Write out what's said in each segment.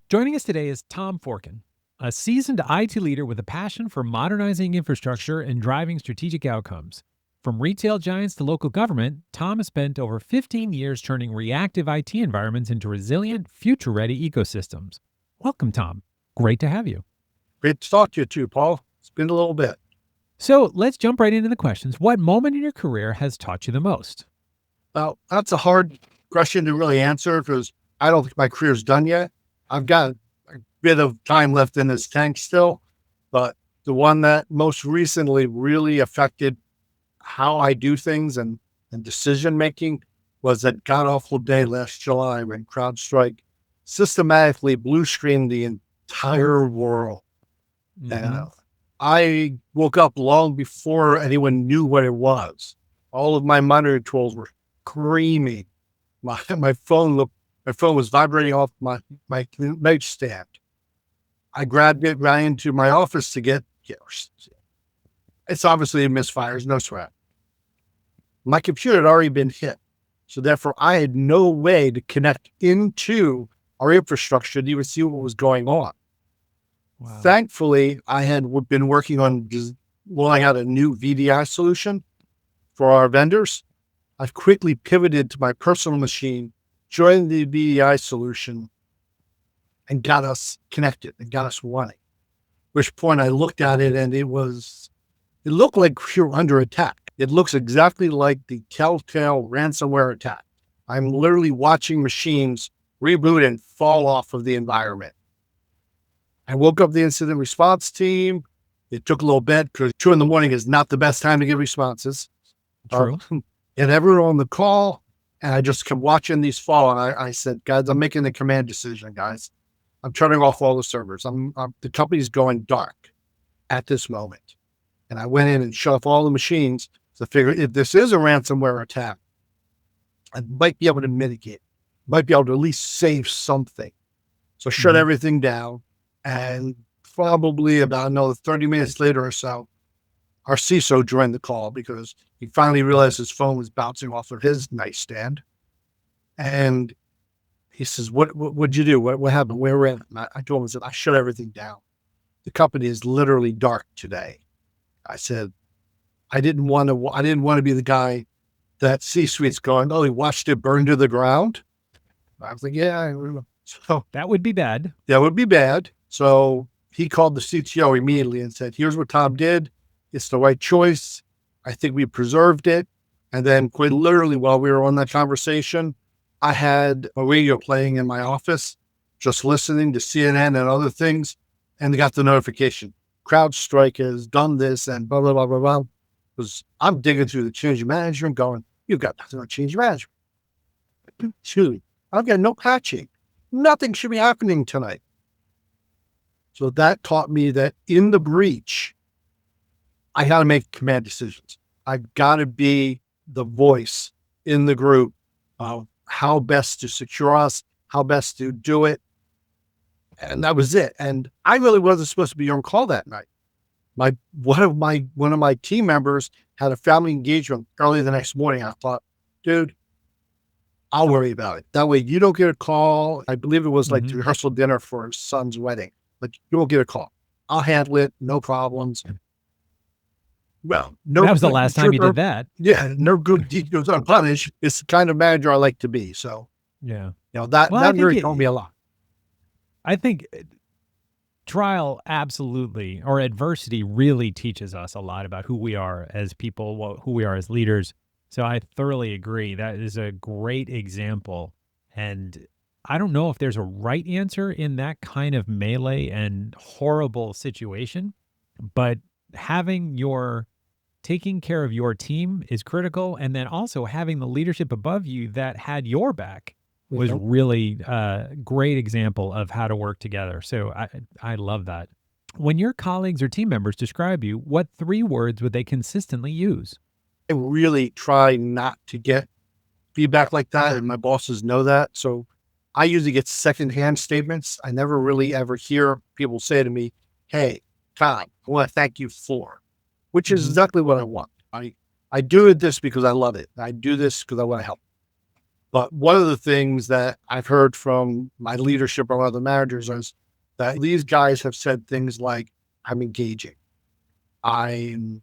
Joining us today is Tom Forkan, a seasoned IT leader with a passion for modernizing infrastructure and driving strategic outcomes. From retail giants to local government, Tom has spent over 15 years turning reactive IT environments into resilient, future-ready ecosystems. Welcome, Tom. Great to have you. Great to talk to you too, Paul. It's been a little bit. So let's jump right into the questions. What moment in your career has taught you the most? Well, that's a hard question to really answer because I don't think my career's done yet. I've got a bit of time left in this tank still, but the one that most recently really affected how I do things and decision-making was that god-awful day last July when CrowdStrike systematically blue-screened the entire world. And I woke up long before anyone knew what it was. All of my monitoring tools were screaming. My phone was vibrating off my nightstand. I grabbed it, ran into my office to get. It's obviously a misfire, there's no sweat. My computer had already been hit, so therefore I had no way to connect into our infrastructure to even see what was going on. Wow. Thankfully, I had been working on rolling out a new VDI solution for our vendors. I've quickly pivoted to my personal machine, joined the VDI solution, and got us connected and got us running. At which point I looked at it and it looked like we were under attack. It looks exactly like the telltale ransomware attack. I'm literally watching machines reboot and fall off of the environment. I woke up the incident response team. It took a little bit because 2 a.m. is not the best time to get responses. True. And everyone on the call, and I just kept watching these fall. And I said, guys, I'm making the command decision, guys. I'm turning off all the servers. The company's going dark at this moment. And I went in and shut off all the machines to figure if this is a ransomware attack, I might be able to mitigate, might be able to at least save something. So shut everything down. And probably about another 30 minutes later or so, our CISO joined the call because he finally realized his phone was bouncing off of his nightstand. And he says, what'd you do? What happened? Where were you? I told him, I said, I shut everything down. The company is literally dark today. I said, I didn't want to be the guy that C-suite's going, oh, he watched it burn to the ground. I was like, yeah. So that would be bad. That would be bad. So he called the CTO immediately and said, here's what Tom did. It's the right choice. I think we preserved it. And then quite literally while we were on that conversation, I had a radio playing in my office, just listening to CNN and other things. And they got the notification. CrowdStrike has done this and blah, blah, blah, blah, blah. Because I'm digging through the change management going, you've got nothing on change management. Shoot, I've got no patching. Nothing should be happening tonight. So that taught me that in the breach, I got to make command decisions. I've got to be the voice in the group of how best to secure us, how best to do it. And that was it. And I really wasn't supposed to be on call that night. One of my team members had a family engagement early the next morning. I thought, dude, I'll worry about it. That way you don't get a call. I believe it was like the rehearsal dinner for his son's wedding. But you won't get a call. I'll handle it. No problems. Well, no. That was the last time you did that. Yeah. No good deed goes unpunished. It's the kind of manager I like to be. So, yeah, that really told me a lot. I think trial absolutely, or adversity really teaches us a lot about who we are as people, who we are as leaders. So I thoroughly agree. That is a great example. And I don't know if there's a right answer in that kind of melee and horrible situation, but taking care of your team is critical. And then also having the leadership above you that had your back was really a great example of how to work together. So I love that. When your colleagues or team members describe you, what 3 words would they consistently use? I really try not to get feedback like that, and my bosses know that. So I usually get secondhand statements. I never really ever hear people say to me, hey, Tom, I want to thank you for, which is exactly what I want. I do this because I love it. I do this because I want to help. But one of the things that I've heard from my leadership or other managers is that these guys have said things like, I'm engaging, I'm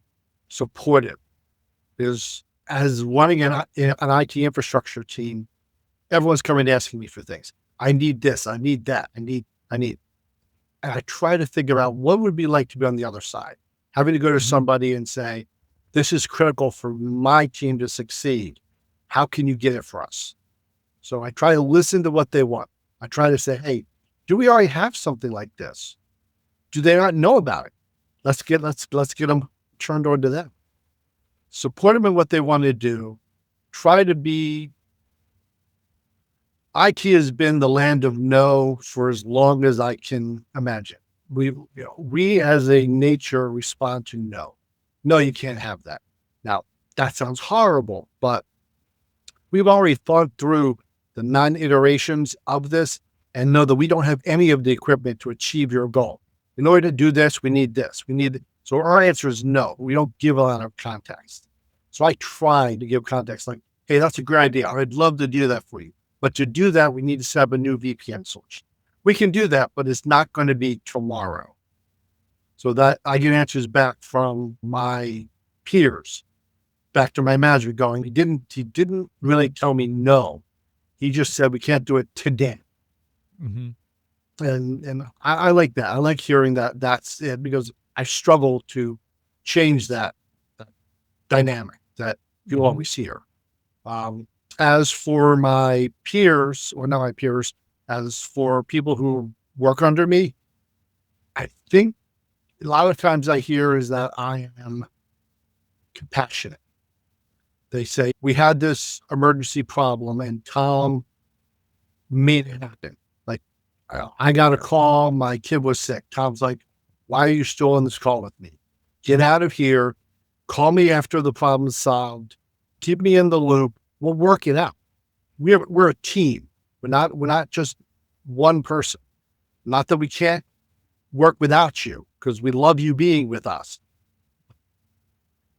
supportive. There's, as running an IT infrastructure team, everyone's coming asking me for things. I need this, I need that, I need. And I try to figure out what would it be like to be on the other side, having to go to Mhm. somebody and say, this is critical for my team to succeed. How can you get it for us? So I try to listen to what they want. I try to say, hey, do we already have something like this? Do they not know about it? Let's get them turned on to them. Support them in what they want to do. Try to be. IT has been the land of no for as long as I can imagine. We as a nature respond to no. No, you can't have that. Now that sounds horrible, but we've already thought through the 9 iterations of this and know that we don't have any of the equipment to achieve your goal. In order to do this, we need this. So our answer is no. We don't give a lot of context. So I try to give context like, hey, that's a great idea. I'd love to do that for you. But to do that, we need to set up a new VPN solution. We can do that, but it's not going to be tomorrow. So that I get answers back from my peers, back to my manager going, he didn't really tell me no. He just said we can't do it today. Mhm. And I like that. I like hearing that that's it because I struggle to change that dynamic that you Mhm. always hear. Um, as for my peers, or not my peers, as for people who work under me, I think a lot of times I hear is that I am compassionate. They say, we had this emergency problem and Tom made it happen. Like, I got a call, my kid was sick. Tom's like, why are you still on this call with me? Get out of here. Call me after the problem's solved. Keep me in the loop. We'll work it out. We're a team. We're not just one person. Not that we can't work without you because we love you being with us.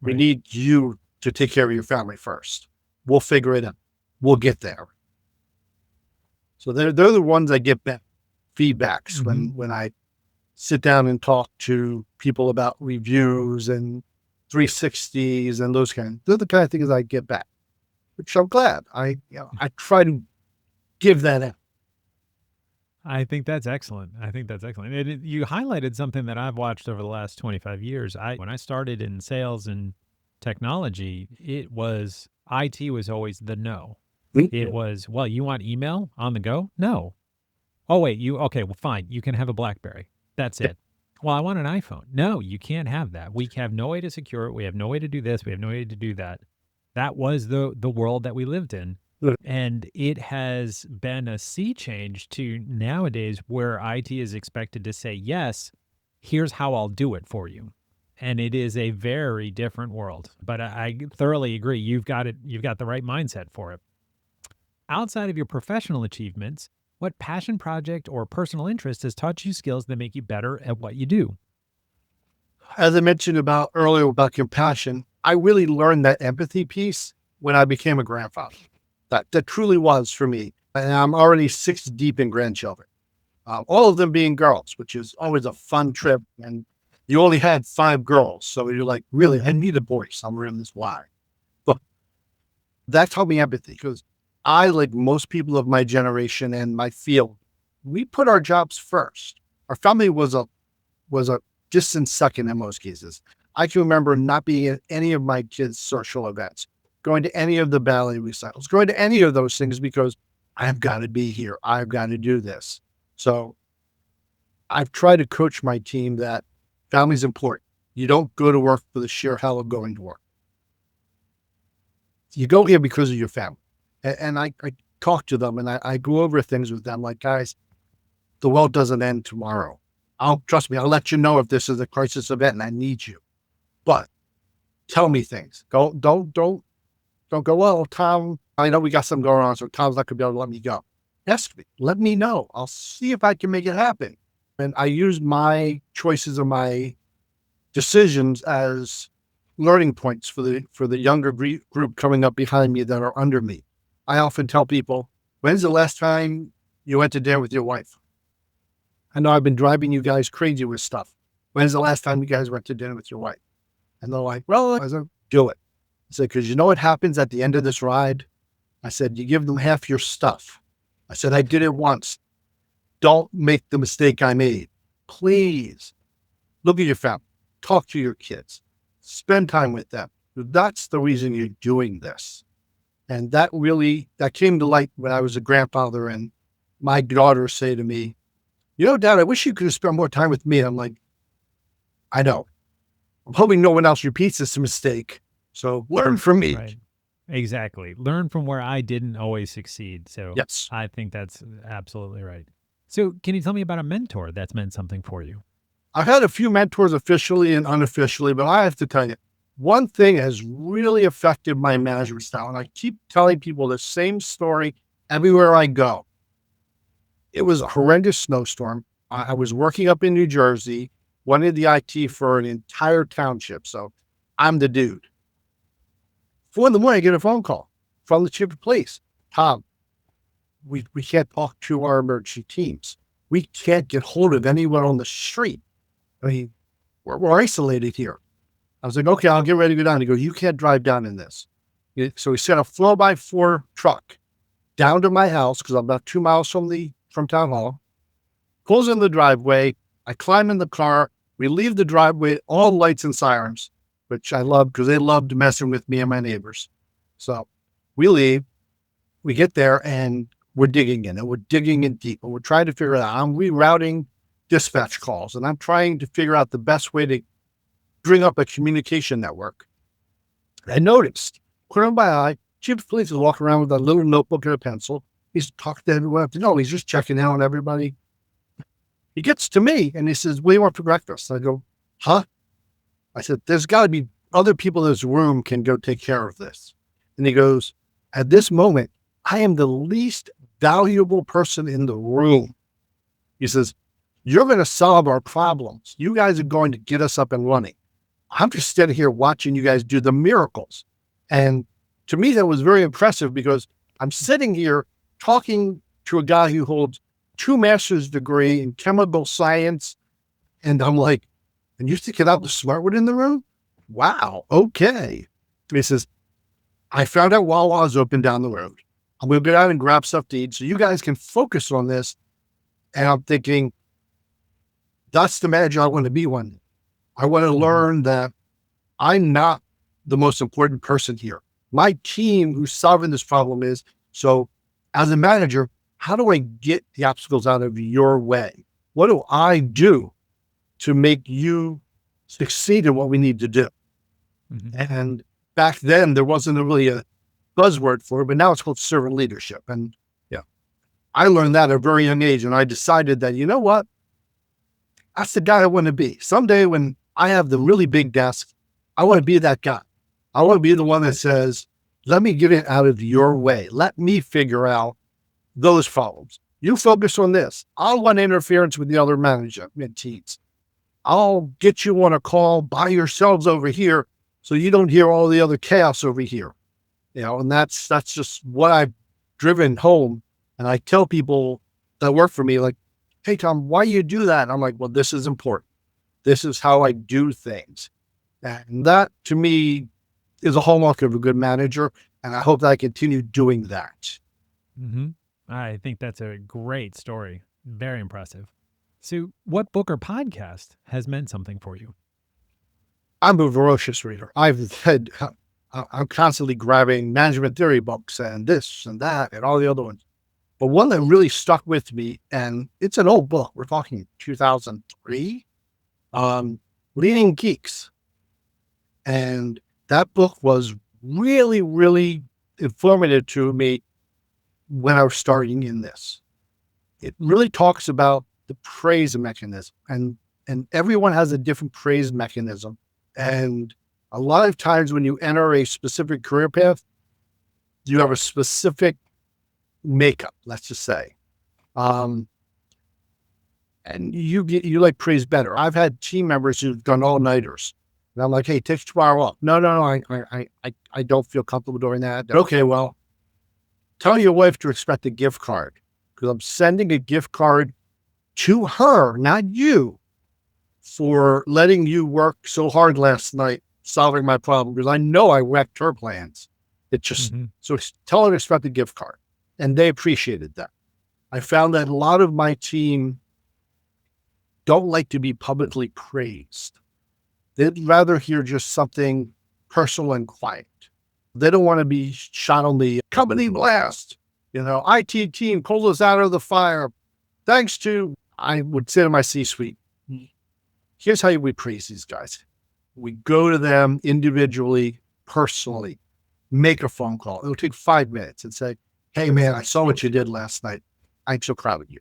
We Right. need you to take care of your family first. We'll figure it out. We'll get there. So they're the ones I get back feedbacks Mhm. when I sit down and talk to people about reviews and 360s and those kind. They're the kind of things I get back, which I'm glad. I try to give that out. I think that's excellent. I think that's excellent. You highlighted something that I've watched over the last 25 years. When I started in sales and technology, it was IT was always the no. It was, well, you want email on the go? No. Oh, wait, okay, well, fine. You can have a BlackBerry. That's it. Well, I want an iPhone. No, you can't have that. We have no way to secure it. We have no way to do this. We have no way to do that. That was the world that we lived in. And it has been a sea change to nowadays where IT is expected to say, yes, here's how I'll do it for you. And it is a very different world. But I thoroughly agree. You've got the right mindset for it. Outside of your professional achievements, what passion project or personal interest has taught you skills that make you better at what you do? As I mentioned about earlier about compassion, I really learned that empathy piece when I became a grandfather. That truly was for me. And I'm already 6 deep in grandchildren, all of them being girls, which is always a fun trip. And you only had 5 girls. So you're like, really, I need a boy somewhere in this line. But that taught me empathy because I, like most people of my generation and my field, we put our jobs first. Our family was a distant second in most cases. I can remember not being at any of my kids' social events, going to any of the ballet recitals, going to any of those things because I've got to be here. I've got to do this. So I've tried to coach my team that family's important. You don't go to work for the sheer hell of going to work. You go here because of your family. And I talk to them and I go over things with them like, guys, the world doesn't end tomorrow. Trust me, I'll let you know if this is a crisis event and I need you. But tell me things. Don't go, well, Tom, I know we got something going on, so Tom's not gonna be able to let me go. Ask me. Let me know. I'll see if I can make it happen. And I use my choices of my decisions as learning points for the younger group coming up behind me that are under me. I often tell people, when's the last time you went to dinner with your wife? I know I've been driving you guys crazy with stuff. When's the last time you guys went to dinner with your wife? And they're like, well, I said, do it. I said, because you know what happens at the end of this ride? I said, you give them half your stuff. I said, I did it once. Don't make the mistake I made. Please look at your family, talk to your kids, spend time with them. That's the reason you're doing this. And that came to light when I was a grandfather, and my daughter say to me, you know, Dad, I wish you could have spent more time with me. I'm like, I know. I'm hoping no one else repeats this mistake. So learn from me. Right. Exactly. Learn from where I didn't always succeed. So Yes. I think that's absolutely right. So can you tell me about a mentor that's meant something for you? I've had a few mentors officially and unofficially, but I have to tell you, one thing has really affected my management style. And I keep telling people the same story everywhere I go. It was a horrendous snowstorm. I was working up in New Jersey, wanted the IT for an entire township. So I'm the dude. 4 a.m, I get a phone call from the chief of police. Tom, we can't talk to our emergency teams. We can't get hold of anyone on the street. I mean, we're isolated here. I was like, okay, I'll get ready to go down. He goes, you can't drive down in this. So he sent a 4x4 truck down to my house because I'm about 2 miles from town hall. Pulls in the driveway. I climb in the car. We leave the driveway, all lights and sirens, which I love because they loved messing with me and my neighbors. So we leave. We get there and we're digging in, and we're digging in deep, and we're trying to figure out. I'm rerouting dispatch calls, and I'm trying to figure out the best way to bring up a communication network. I noticed, clear my eye, chief of police is walking around with a little notebook and a pencil. He's talking to everyone. No, he's just checking out on everybody. He gets to me and he says, what do you want for breakfast? I go, huh? I said, there's got to be other people in this room can go take care of this. And he goes, at this moment, I am the least valuable person in the room. He says, you're going to solve our problems. You guys are going to get us up and running. I'm just standing here watching you guys do the miracles. And to me, that was very impressive because I'm sitting here talking to a guy who holds 2 master's degree in chemical science. And I'm like, and you think I'm the smart one in the room? Wow. Okay. He says, I found out Wawa's open down the road. I'm going to go out and grab stuff to eat so you guys can focus on this. And I'm thinking, that's the manager I want to be one day. I want to learn that I'm not the most important person here. My team who's solving this problem is. So as a manager, how do I get the obstacles out of your way? What do I do to make you succeed in what we need to do? Mm-hmm. And back then there wasn't really a buzzword for it, but now it's called servant leadership. And yeah, I learned that at a very young age. And I decided that, you know what? That's the guy I want to be. Someday when I have the really big desk, I want to be that guy. I want to be the one that says, let me get it out of your way. Let me figure out those problems. You focus on this. I'll want interference with the other management teams. I'll get you on a call by yourselves over here so you don't hear all the other chaos over here. You know, and that's just what I've driven home. And I tell people that work for me, like, hey, Tom, why you do that? And I'm like, well, this is important. This is how I do things. And that, to me, is a hallmark of a good manager. And I hope that I continue doing that. Mm-hmm. I think that's a great story. Very impressive. So what book or podcast has meant something for you? I'm a voracious reader. I'm constantly grabbing management theory books and this and that and all the other ones. But one that really stuck with me, and it's an old book. We're talking 2003, Leading Geeks. And that book was really, really informative to me when I was starting in this. It really talks about the praise mechanism, and everyone has a different praise mechanism. And a lot of times when you enter a specific career path, you have a specific makeup, let's just say. And you like praise better. I've had team members who've done all-nighters. And I'm like, hey, take tomorrow off. No, I don't feel comfortable doing that. Okay, well, Tell your wife to expect a gift card because I'm sending a gift card to her, not you, for letting you work so hard last night solving my problem because I know I wrecked her plans. It just, Hmm. so tell her to expect a gift card. And they appreciated that. I found that a lot of my team don't like to be publicly praised. They'd rather hear just something personal and quiet. They don't want to be shot on the company blast. IT team pulled us out of the fire. Thanks to, I would say to my C-suite, here's how we praise these guys. We go to them individually, personally, make a phone call. It'll take 5 minutes and say, hey man, I saw what you did last night. I'm so proud of you.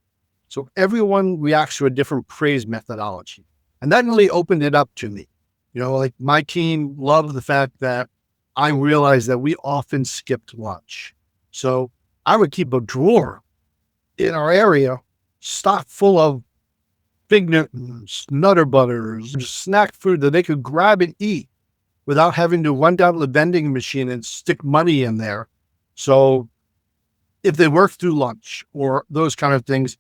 So everyone reacts to a different praise methodology. And that really opened it up to me. Like my team loved the fact that I realized that we often skipped lunch. So I would keep a drawer in our area stocked full of Fig Newtons, Nutter Butters, snack food that they could grab and eat without having to run down to the vending machine and stick money in there. So if they worked through lunch or those kind of things,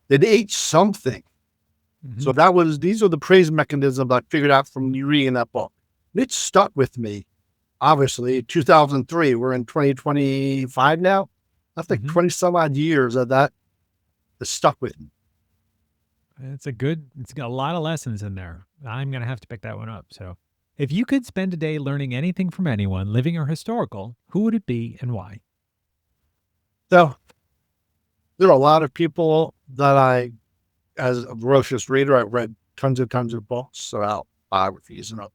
they'd ate something. So these are the praise mechanisms I figured out from reading that book. And it stuck with me. Obviously, 2003, we're in 2025 now. That's like 20 some odd years of that stuck with me. It's got a lot of lessons in there. I'm going to have to pick that one up. So if you could spend a day learning anything from anyone, living or historical, who would it be and why? So there are a lot of people that as a voracious reader, I've read tons of books about biographies and all.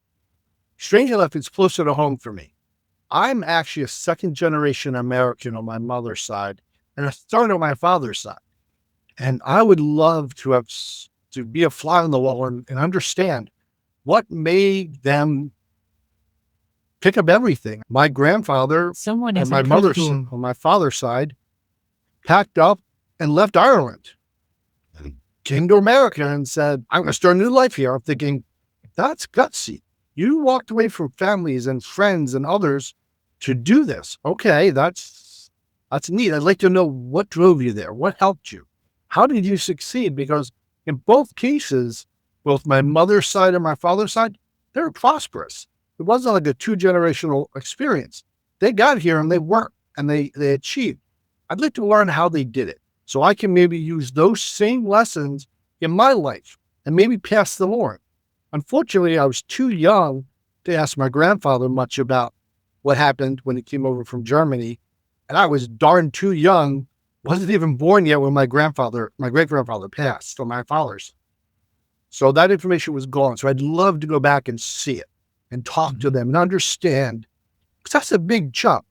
Strange enough, it's closer to home for me. I'm actually a second generation American on my mother's side and a third on my father's side. And I would love to be a fly on the wall and understand what made them pick up everything. My grandfather Someone on has my on my father's side packed up and left Ireland, came to America and said, I'm going to start a new life here. I'm thinking, that's gutsy. You walked away from families and friends and others to do this. Okay, that's neat. I'd like to know what drove you there. What helped you? How did you succeed? Because in both cases, both my mother's side and my father's side, they were prosperous. It wasn't like a 2-generational experience. They got here and they worked and they achieved. I'd like to learn how they did it so I can maybe use those same lessons in my life and maybe pass them on. Unfortunately, I was too young to ask my grandfather much about what happened when he came over from Germany. And I was darn too young, wasn't even born yet when my great-grandfather passed, or my father's. So that information was gone. So I'd love to go back and see it and talk to them and understand, because that's a big jump.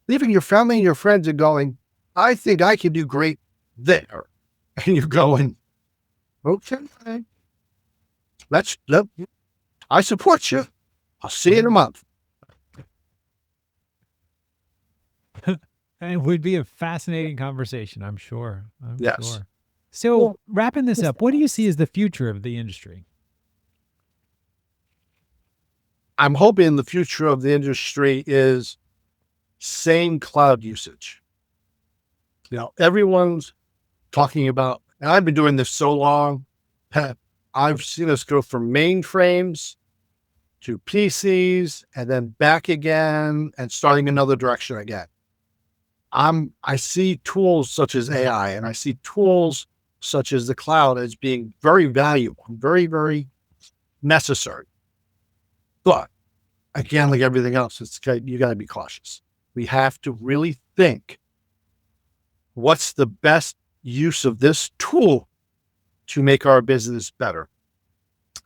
Leaving your family and your friends and going, I think I can do great there. And you're going, okay, I support you. I'll see you in a month. It would be a fascinating conversation, I'm sure. Yes. Sure. So wrapping this up, what do you see as the future of the industry? I'm hoping the future of the industry is same cloud usage. Everyone's talking about, and I've been doing this so long, I've seen us go from mainframes to PCs and then back again and starting another direction again. I see tools such as AI and I see tools such as the cloud as being very valuable, very, very necessary. But again, like everything else, you got to be cautious. We have to really think, what's the best use of this tool to make our business better?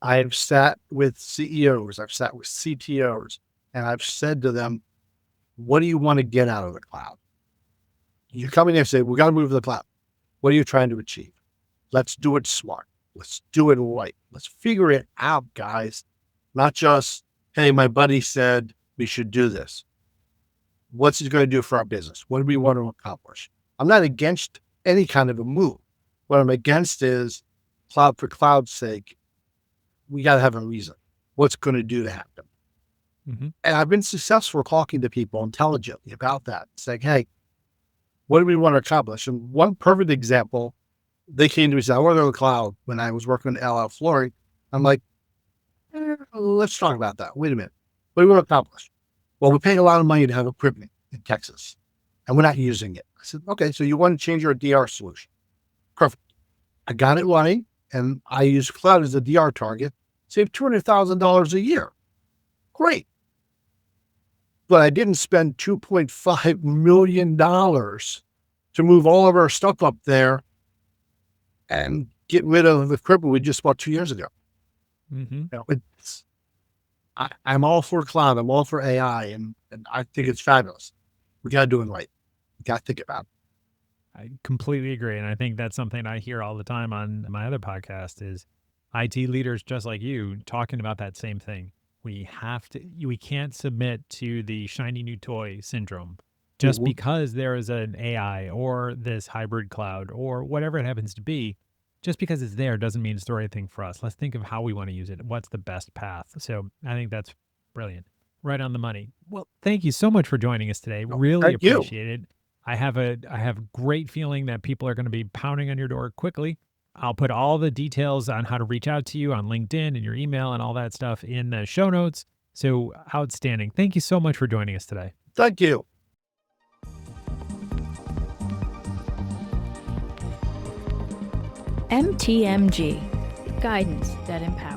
I've sat with CEOs, I've sat with CTOs, and I've said to them, what do you want to get out of the cloud? You come in and say, we got to move to the cloud. What are you trying to achieve? Let's do it smart. Let's do it right. Let's figure it out, guys. Not just, hey, my buddy said we should do this. What's it going to do for our business? What do we want to accomplish? I'm not against any kind of a move. What I'm against is cloud for cloud's sake. We got to have a reason. What's going to do to happen? And I've been successful talking to people intelligently about that, saying, hey, what do we want to accomplish? And one perfect example, they came to me and said, I want to go to the cloud when I was working at LL Flooring. I'm like, let's talk about that. Wait a minute. What do we want to accomplish? Well, we're paying a lot of money to have equipment in Texas, and we're not using it. I said, okay, so you want to change your DR solution. Perfect. I got it running, and I use cloud as a DR target, save $200,000 a year. Great. But I didn't spend $2.5 million to move all of our stuff up there and get rid of the equipment we just bought 2 years ago. You know, I'm all for cloud. I'm all for AI, and I think it's fabulous. We got to do it right. We got to think about it. I completely agree. And I think that's something I hear all the time on my other podcast is IT leaders just like you talking about that same thing. We can't submit to the shiny new toy syndrome just because there is an AI or this hybrid cloud or whatever it happens to be. Just because it's there doesn't mean it's the right thing for us. Let's think of how we want to use it. What's the best path? So I think that's brilliant. Right on the money. Well, thank you so much for joining us today. Really Thank you. appreciate it. I have a great feeling that people are going to be pounding on your door quickly. I'll put all the details on how to reach out to you on LinkedIn and your email and all that stuff in the show notes. So outstanding. Thank you so much for joining us today. Thank you. MTMG, guidance that empowers.